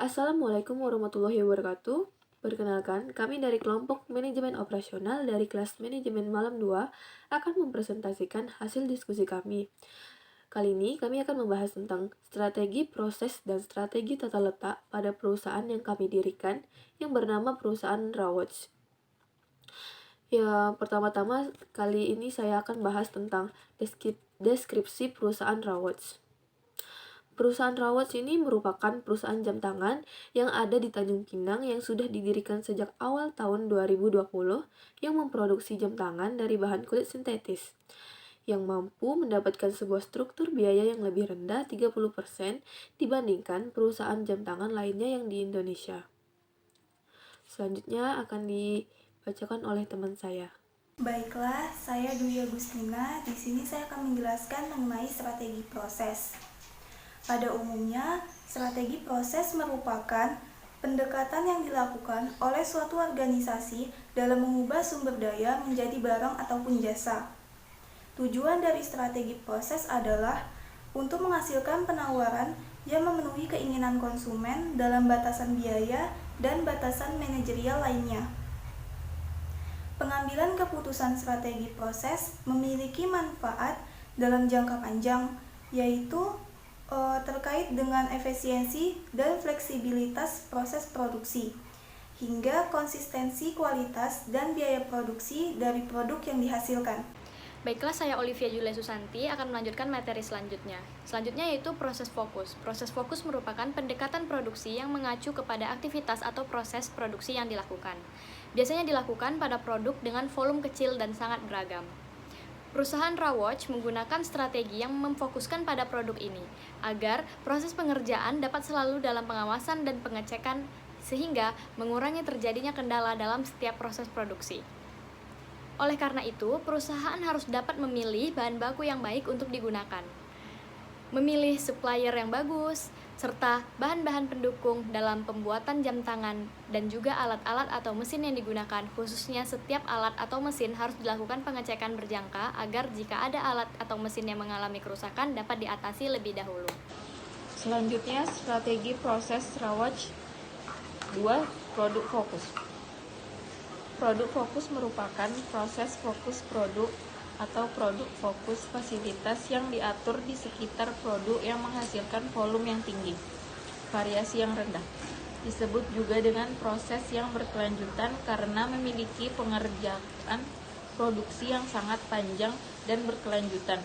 Assalamualaikum warahmatullahi wabarakatuh. Perkenalkan, kami dari kelompok Manajemen Operasional dari kelas Manajemen Malam 2 akan mempresentasikan hasil diskusi kami. Kali ini kami akan membahas tentang strategi proses dan strategi tata letak pada perusahaan yang kami dirikan yang bernama perusahaan Rawatch. Ya, pertama-tama kali ini saya akan bahas tentang deskripsi perusahaan Rawatch. Perusahaan Rawatch ini merupakan perusahaan jam tangan yang ada di Tanjung Pinang yang sudah didirikan sejak awal tahun 2020 yang memproduksi jam tangan dari bahan kulit sintetis yang mampu mendapatkan sebuah struktur biaya yang lebih rendah 30% dibandingkan perusahaan jam tangan lainnya yang di Indonesia. Selanjutnya akan dibacakan oleh teman saya. Baiklah, saya Dwi Agustina. Di sini saya akan menjelaskan mengenai strategi proses. Pada umumnya, strategi proses merupakan pendekatan yang dilakukan oleh suatu organisasi dalam mengubah sumber daya menjadi barang ataupun jasa. Tujuan dari strategi proses adalah untuk menghasilkan penawaran yang memenuhi keinginan konsumen dalam batasan biaya dan batasan manajerial lainnya. Pengambilan keputusan strategi proses memiliki manfaat dalam jangka panjang, yaitu terkait dengan efisiensi dan fleksibilitas proses produksi, hingga konsistensi kualitas dan biaya produksi dari produk yang dihasilkan. Baiklah, saya Olivia Julia Susanti akan melanjutkan materi selanjutnya. Selanjutnya yaitu proses fokus. Proses fokus merupakan pendekatan produksi yang mengacu kepada aktivitas atau proses produksi yang dilakukan. Biasanya dilakukan pada produk dengan volume kecil dan sangat beragam. Perusahaan Rawatch menggunakan strategi yang memfokuskan pada produk ini, agar proses pengerjaan dapat selalu dalam pengawasan dan pengecekan sehingga mengurangi terjadinya kendala dalam setiap proses produksi. Oleh karena itu, perusahaan harus dapat memilih bahan baku yang baik untuk digunakan, memilih supplier yang bagus, serta bahan-bahan pendukung dalam pembuatan jam tangan dan juga alat-alat atau mesin yang digunakan. Khususnya setiap alat atau mesin harus dilakukan pengecekan berjangka agar jika ada alat atau mesin yang mengalami kerusakan dapat diatasi lebih dahulu. Selanjutnya, strategi proses Rawatch 2. Produk fokus. Produk fokus merupakan proses fokus produk atau produk fokus fasilitas yang diatur di sekitar produk yang menghasilkan volume yang tinggi, variasi yang rendah. Disebut juga dengan proses yang berkelanjutan karena memiliki pengerjaan produksi yang sangat panjang dan berkelanjutan.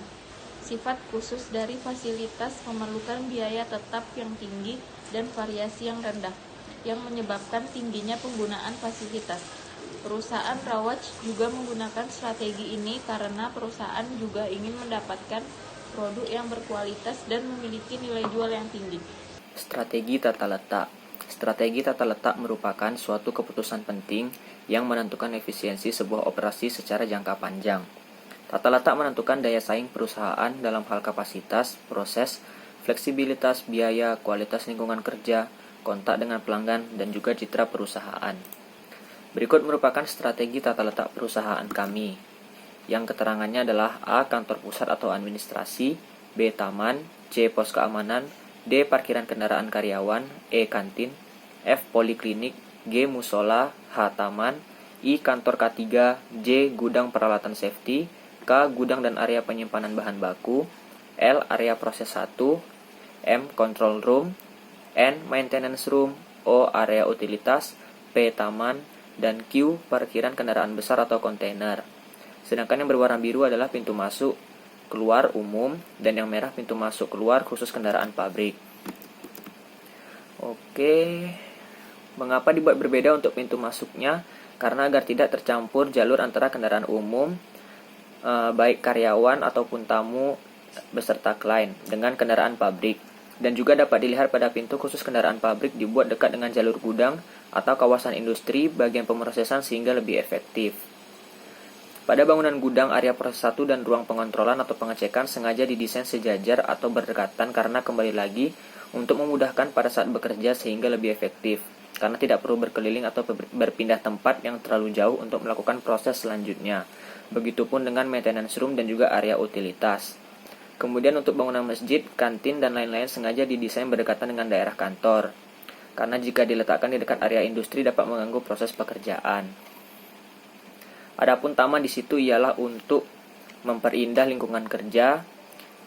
Sifat khusus dari fasilitas memerlukan biaya tetap yang tinggi dan variasi yang rendah, yang menyebabkan tingginya penggunaan fasilitas. Perusahaan Rawatch juga menggunakan strategi ini karena perusahaan juga ingin mendapatkan produk yang berkualitas dan memiliki nilai jual yang tinggi. Strategi tata letak. Strategi tata letak merupakan suatu keputusan penting yang menentukan efisiensi sebuah operasi secara jangka panjang. Tata letak menentukan daya saing perusahaan dalam hal kapasitas, proses, fleksibilitas, biaya, kualitas lingkungan kerja, kontak dengan pelanggan, dan juga citra perusahaan. Berikut merupakan strategi tata letak perusahaan kami, yang keterangannya adalah A. Kantor pusat atau administrasi, B. Taman, C. Pos keamanan, D. Parkiran kendaraan karyawan, E. Kantin, F. Poliklinik, G. Musola, H. Taman, I. Kantor K3, J. Gudang peralatan safety, K. Gudang dan area penyimpanan bahan baku, L. Area proses 1, M. Control room, N. Maintenance room, O. Area utilitas, P. Taman, dan Q. Parkiran kendaraan besar atau kontainer. Sedangkan yang berwarna biru adalah pintu masuk keluar umum dan yang merah pintu masuk keluar khusus kendaraan pabrik. Oke, mengapa dibuat berbeda untuk pintu masuknya? Karena agar tidak tercampur jalur antara kendaraan umum, baik karyawan ataupun tamu beserta klien dengan kendaraan pabrik. Dan juga dapat dilihat pada pintu khusus kendaraan pabrik dibuat dekat dengan jalur gudang atau kawasan industri bagian pemrosesan sehingga lebih efektif. Pada bangunan gudang, area proses 1 dan ruang pengontrolan atau pengecekan sengaja didesain sejajar atau berdekatan karena kembali lagi untuk memudahkan pada saat bekerja sehingga lebih efektif, karena tidak perlu berkeliling atau berpindah tempat yang terlalu jauh untuk melakukan proses selanjutnya. Begitupun dengan maintenance room dan juga area utilitas. Kemudian untuk bangunan masjid, kantin, dan lain-lain sengaja didesain berdekatan dengan daerah kantor. karena jika diletakkan di dekat area industri dapat mengganggu proses pekerjaan. Adapun taman di situ ialah untuk memperindah lingkungan kerja,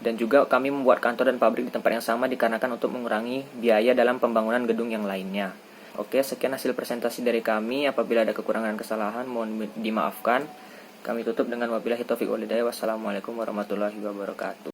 dan juga kami membuat kantor dan pabrik di tempat yang sama dikarenakan untuk mengurangi biaya dalam pembangunan gedung yang lainnya. Oke, sekian hasil presentasi dari kami. Apabila ada kekurangan dan kesalahan, mohon dimaafkan. Kami tutup dengan wabillahi taufiq wal hidayah. Wassalamualaikum warahmatullahi wabarakatuh.